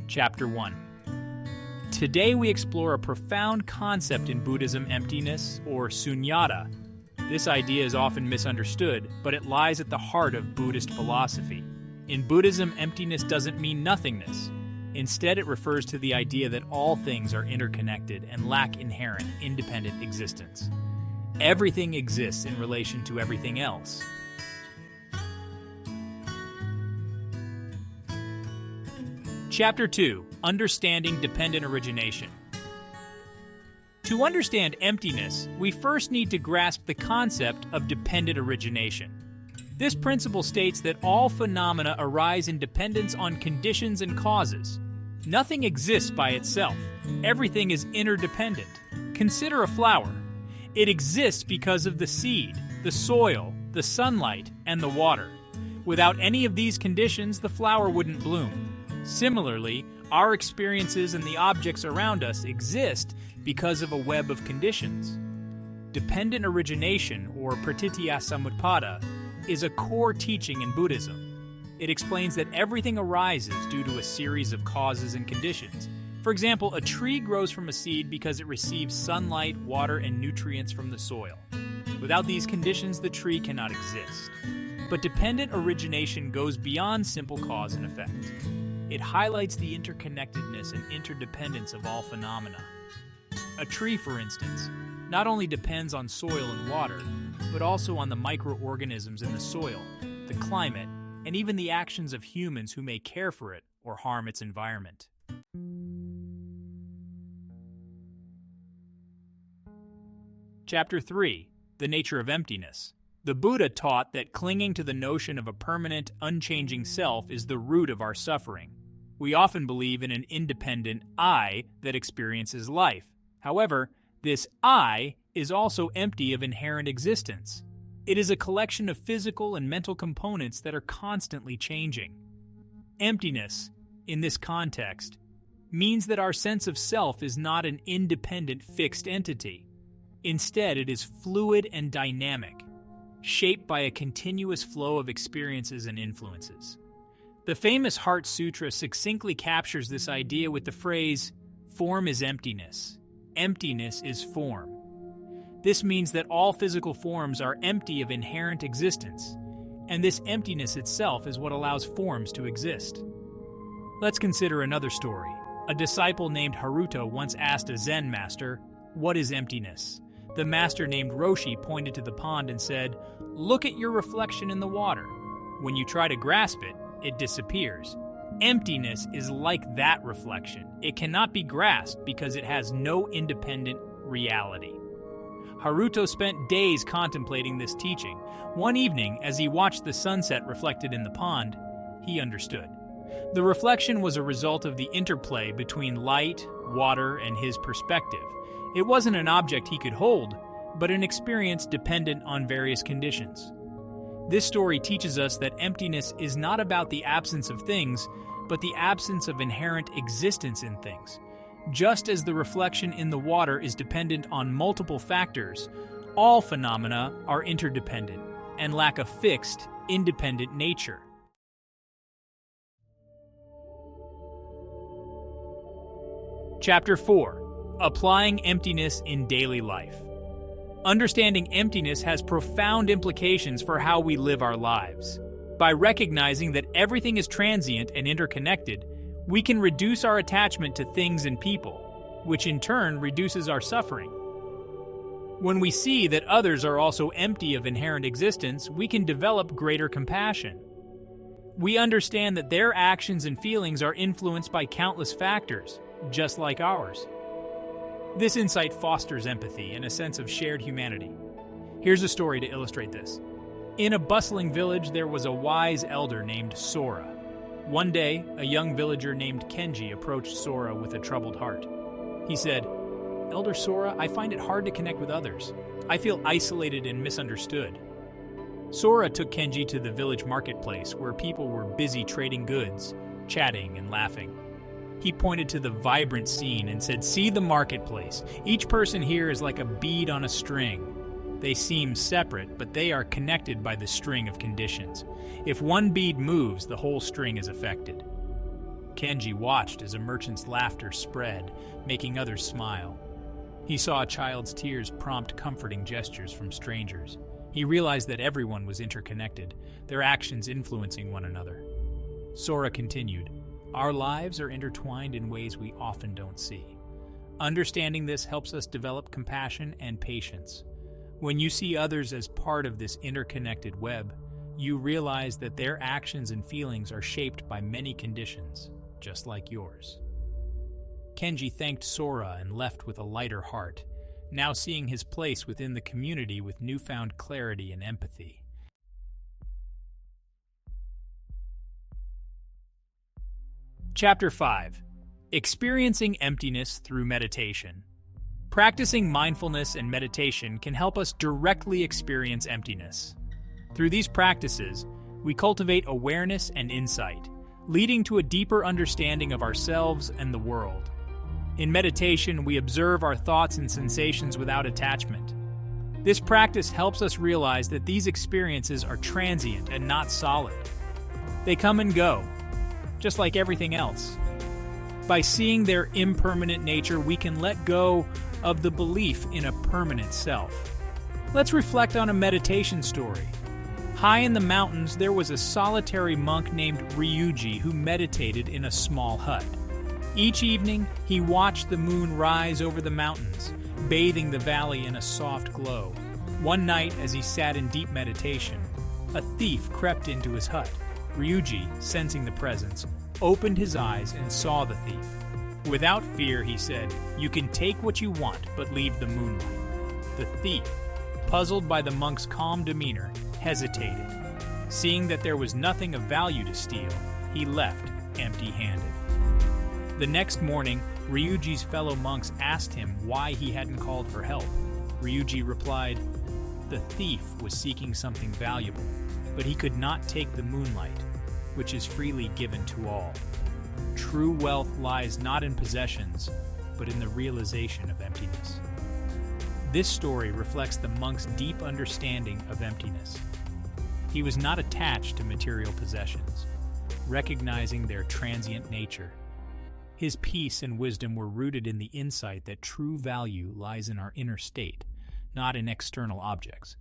Chapter 1. Today we explore a profound concept in Buddhism, emptiness, or Śūnyatā. This idea is often misunderstood, but it lies at the heart of Buddhist philosophy. In Buddhism, emptiness doesn't mean nothingness. Instead, it refers to the idea that all things are interconnected and lack inherent, independent existence. Everything exists in relation to everything else. Chapter 2. Understanding Dependent Origination. To understand emptiness, we first need to grasp the concept of dependent origination. This principle states that all phenomena arise in dependence on conditions and causes. Nothing exists by itself. Everything is interdependent. Consider a flower. It exists because of the seed, the soil, the sunlight, and the water. Without any of these conditions, the flower wouldn't bloom. Similarly, our experiences and the objects around us exist because of a web of conditions. Dependent origination, or Pratītyasamutpāda, is a core teaching in Buddhism. It explains that everything arises due to a series of causes and conditions. For example, a tree grows from a seed because it receives sunlight, water, and nutrients from the soil. Without these conditions, the tree cannot exist. But dependent origination goes beyond simple cause and effect. It highlights the interconnectedness and interdependence of all phenomena. A tree, for instance, not only depends on soil and water, but also on the microorganisms in the soil, the climate, and even the actions of humans who may care for it or harm its environment. Chapter 3. The Nature of Emptiness. The Buddha taught that clinging to the notion of a permanent, unchanging self is the root of our suffering. We often believe in an independent I that experiences life. However, this I is also empty of inherent existence. It is a collection of physical and mental components that are constantly changing. Emptiness, in this context, means that our sense of self is not an independent, fixed entity. Instead, it is fluid and dynamic, shaped by a continuous flow of experiences and influences. The famous Heart Sutra succinctly captures this idea with the phrase, "Form is emptiness. Emptiness is form." This means that all physical forms are empty of inherent existence, and this emptiness itself is what allows forms to exist. Let's consider another story. A disciple named Haruto once asked a Zen master, "What is emptiness?" The master named Roshi pointed to the pond and said, "Look at your reflection in the water. When you try to grasp it, it disappears. Emptiness is like that reflection. It cannot be grasped because it has no independent reality." Haruto spent days contemplating this teaching. One evening, as he watched the sunset reflected in the pond, he understood. The reflection was a result of the interplay between light, water, and his perspective. It wasn't an object he could hold, but an experience dependent on various conditions. This story teaches us that emptiness is not about the absence of things, but the absence of inherent existence in things. Just as the reflection in the water is dependent on multiple factors, all phenomena are interdependent and lack a fixed, independent nature. Chapter 4. Applying emptiness in daily life. Understanding emptiness has profound implications for how we live our lives. By recognizing that everything is transient and interconnected, we can reduce our attachment to things and people, which in turn reduces our suffering. When we see that others are also empty of inherent existence, we can develop greater compassion. We understand that their actions and feelings are influenced by countless factors, just like ours. This insight fosters empathy and a sense of shared humanity. Here's a story to illustrate this. In a bustling village, there was a wise elder named Sora. One day, a young villager named Kenji approached Sora with a troubled heart. He said, "Elder Sora, I find it hard to connect with others. I feel isolated and misunderstood." Sora took Kenji to the village marketplace where people were busy trading goods, chatting and laughing. He pointed to the vibrant scene and said, "See the marketplace. Each person here is like a bead on a string. They seem separate, but they are connected by the string of conditions. If one bead moves, the whole string is affected." Kenji watched as a merchant's laughter spread, making others smile. He saw a child's tears prompt comforting gestures from strangers. He realized that everyone was interconnected, their actions influencing one another. Sora continued, "Our lives are intertwined in ways we often don't see. Understanding this helps us develop compassion and patience. When you see others as part of this interconnected web, you realize that their actions and feelings are shaped by many conditions, just like yours." Kenji thanked Sora and left with a lighter heart, now seeing his place within the community with newfound clarity and empathy. Chapter 5. Experiencing Emptiness Through Meditation. Practicing mindfulness and meditation can help us directly experience emptiness. Through these practices, we cultivate awareness and insight, leading to a deeper understanding of ourselves and the world. In meditation, we observe our thoughts and sensations without attachment. This practice helps us realize that these experiences are transient and not solid. They come and go, just like everything else. By seeing their impermanent nature, we can let go of the belief in a permanent self. Let's reflect on a meditation story. High in the mountains, there was a solitary monk named Ryuji who meditated in a small hut. Each evening, he watched the moon rise over the mountains, bathing the valley in a soft glow. One night, as he sat in deep meditation, a thief crept into his hut. Ryuji, sensing the presence, opened his eyes and saw the thief. Without fear, he said, "You can take what you want, but leave the moonlight." The thief, puzzled by the monk's calm demeanor, hesitated. Seeing that there was nothing of value to steal, he left empty-handed. The next morning, Ryuji's fellow monks asked him why he hadn't called for help. Ryuji replied, "The thief was seeking something valuable, but he could not take the moonlight, which is freely given to all. True wealth lies not in possessions, but in the realization of emptiness." This story reflects the monk's deep understanding of emptiness. He was not attached to material possessions, recognizing their transient nature. His peace and wisdom were rooted in the insight that true value lies in our inner state, not in external objects.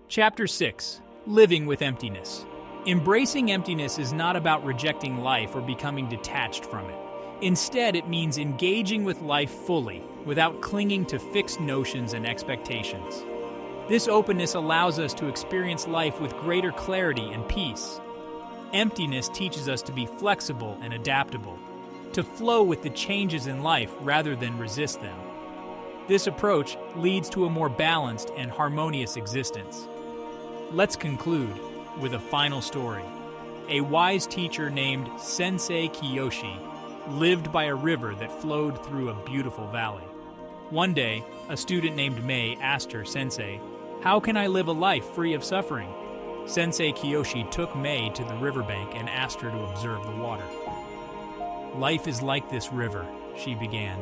Chapter 6. Living with Emptiness. Embracing emptiness is not about rejecting life or becoming detached from it. Instead, it means engaging with life fully, without clinging to fixed notions and expectations. This openness allows us to experience life with greater clarity and peace. Emptiness teaches us to be flexible and adaptable, to flow with the changes in life rather than resist them. This approach leads to a more balanced and harmonious existence. Let's conclude with a final story. A wise teacher named Sensei Kiyoshi lived by a river that flowed through a beautiful valley. One day, a student named Mei asked her, "Sensei, how can I live a life free of suffering?" Sensei Kiyoshi took Mei to the riverbank and asked her to observe the water. "Life is like this river," she began.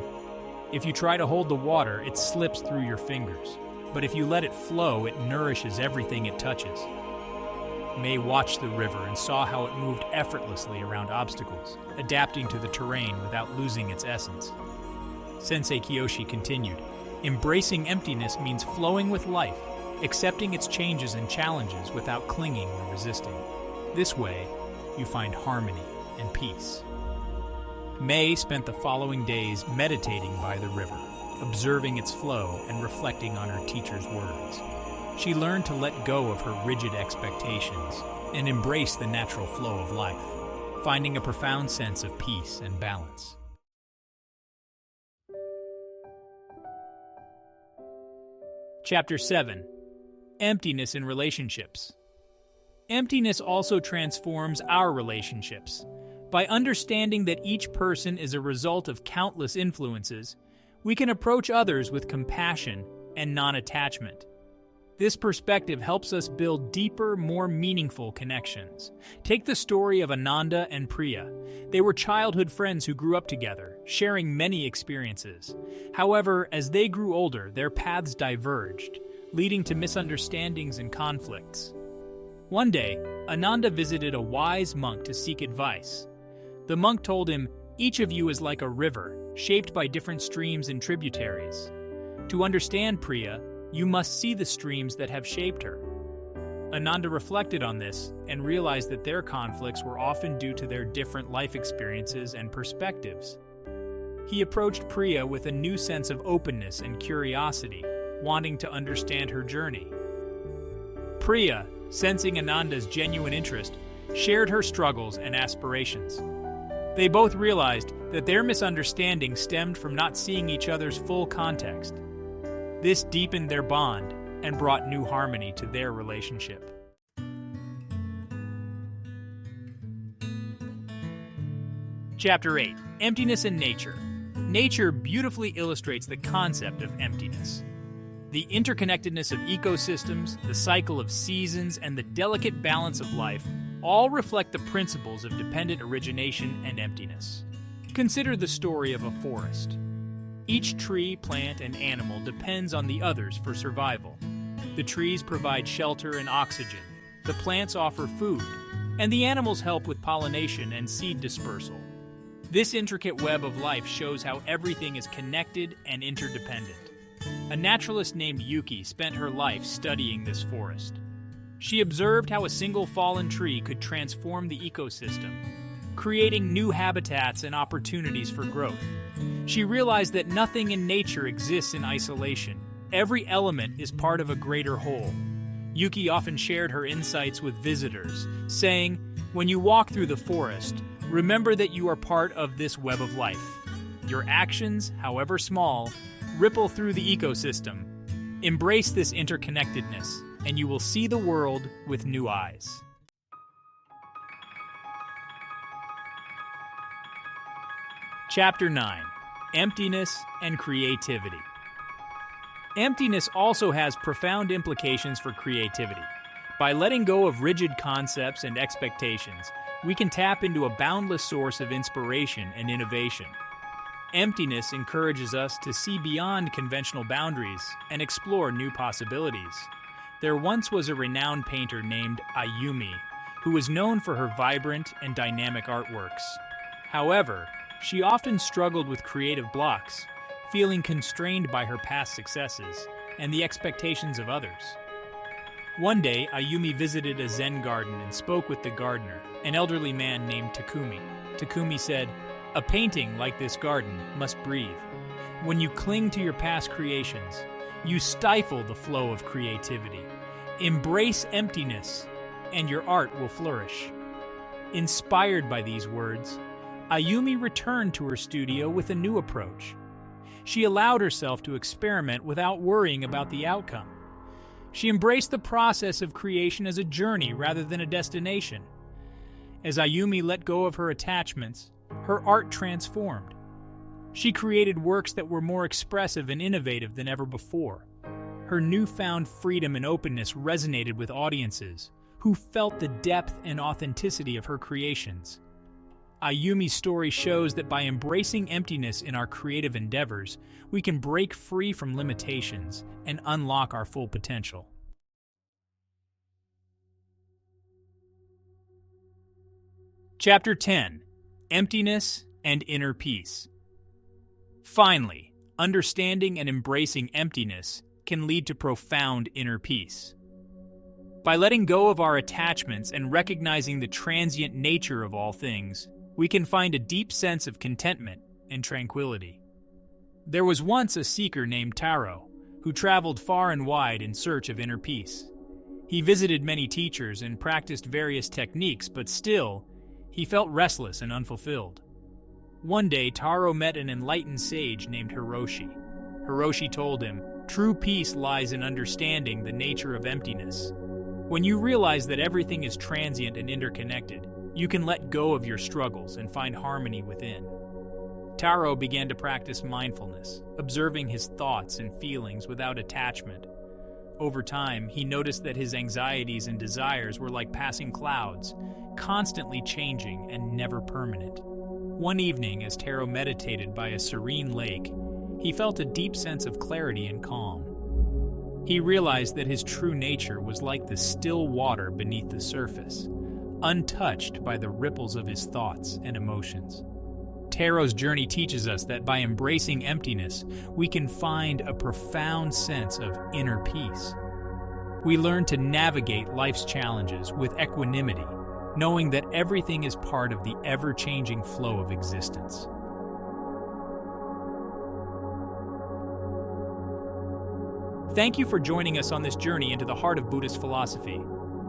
"If you try to hold the water, it slips through your fingers. But if you let it flow, it nourishes everything it touches." Mei watched the river and saw how it moved effortlessly around obstacles, adapting to the terrain without losing its essence. Sensei Kiyoshi continued, "Embracing emptiness means flowing with life, accepting its changes and challenges without clinging or resisting. This way, you find harmony and peace." Mei spent the following days meditating by the river, observing its flow and reflecting on her teacher's words. She learned to let go of her rigid expectations and embrace the natural flow of life, finding a profound sense of peace and balance. Chapter 7. Emptiness in Relationships. Emptiness also transforms our relationships. By understanding that each person is a result of countless influences, we can approach others with compassion and non-attachment. This perspective helps us build deeper, more meaningful connections. Take the story of Ananda and Priya. They were childhood friends who grew up together, sharing many experiences. However, as they grew older, their paths diverged, leading to misunderstandings and conflicts. One day, Ananda visited a wise monk to seek advice. The monk told him, "Each of you is like a river, shaped by different streams and tributaries. To understand Priya, you must see the streams that have shaped her." Ananda reflected on this and realized that their conflicts were often due to their different life experiences and perspectives. He approached Priya with a new sense of openness and curiosity, wanting to understand her journey. Priya, sensing Ananda's genuine interest, shared her struggles and aspirations. They both realized that their misunderstanding stemmed from not seeing each other's full context. This deepened their bond and brought new harmony to their relationship. Chapter 8. Emptiness and Nature. Nature beautifully illustrates the concept of emptiness. The interconnectedness of ecosystems, the cycle of seasons, and the delicate balance of life all reflect the principles of dependent origination and emptiness. Consider the story of a forest. Each tree, plant, and animal depends on the others for survival. The trees provide shelter and oxygen, the plants offer food, and the animals help with pollination and seed dispersal. This intricate web of life shows how everything is connected and interdependent. A naturalist named Yuki spent her life studying this forest. She observed how a single fallen tree could transform the ecosystem, creating new habitats and opportunities for growth. She realized that nothing in nature exists in isolation. Every element is part of a greater whole. Yuki often shared her insights with visitors, saying, "When you walk through the forest, remember that you are part of this web of life. Your actions, however small, ripple through the ecosystem. Embrace this interconnectedness, and you will see the world with new eyes." Chapter 9. Emptiness and Creativity. Emptiness also has profound implications for creativity. By letting go of rigid concepts and expectations, we can tap into a boundless source of inspiration and innovation. Emptiness encourages us to see beyond conventional boundaries and explore new possibilities. There once was a renowned painter named Ayumi, who was known for her vibrant and dynamic artworks. However, she often struggled with creative blocks, feeling constrained by her past successes and the expectations of others. One day, Ayumi visited a Zen garden and spoke with the gardener, an elderly man named Takumi. Takumi said, "A painting like this garden must breathe. When you cling to your past creations, you stifle the flow of creativity. Embrace emptiness, and your art will flourish." Inspired by these words, Ayumi returned to her studio with a new approach. She allowed herself to experiment without worrying about the outcome. She embraced the process of creation as a journey rather than a destination. As Ayumi let go of her attachments, her art transformed. She created works that were more expressive and innovative than ever before. Her newfound freedom and openness resonated with audiences who felt the depth and authenticity of her creations. Ayumi's story shows that by embracing emptiness in our creative endeavors, we can break free from limitations and unlock our full potential. Chapter 10. Emptiness and Inner Peace. Finally, understanding and embracing emptiness can lead to profound inner peace. By letting go of our attachments and recognizing the transient nature of all things, we can find a deep sense of contentment and tranquility. There was once a seeker named Taro, who traveled far and wide in search of inner peace. He visited many teachers and practiced various techniques, but still, he felt restless and unfulfilled. One day, Taro met an enlightened sage named Hiroshi. Hiroshi told him, "True peace lies in understanding the nature of emptiness. When you realize that everything is transient and interconnected, you can let go of your struggles and find harmony within." Taro began to practice mindfulness, observing his thoughts and feelings without attachment. Over time, he noticed that his anxieties and desires were like passing clouds, constantly changing and never permanent. One evening, as Taro meditated by a serene lake, he felt a deep sense of clarity and calm. He realized that his true nature was like the still water beneath the surface, untouched by the ripples of his thoughts and emotions. Taro's journey teaches us that by embracing emptiness, we can find a profound sense of inner peace. We learn to navigate life's challenges with equanimity, knowing that everything is part of the ever-changing flow of existence. Thank you for joining us on this journey into the heart of Buddhist philosophy.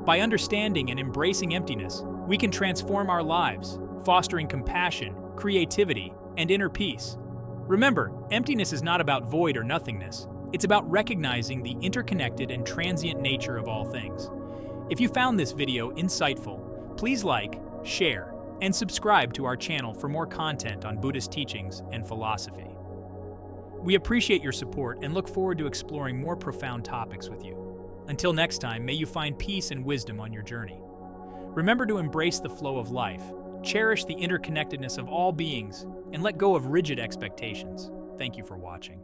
By understanding and embracing emptiness, we can transform our lives, fostering compassion, creativity, and inner peace. Remember, emptiness is not about void or nothingness. It's about recognizing the interconnected and transient nature of all things. If you found this video insightful, please like, share, and subscribe to our channel for more content on Buddhist teachings and philosophy. We appreciate your support and look forward to exploring more profound topics with you. Until next time, may you find peace and wisdom on your journey. Remember to embrace the flow of life, cherish the interconnectedness of all beings, and let go of rigid expectations. Thank you for watching.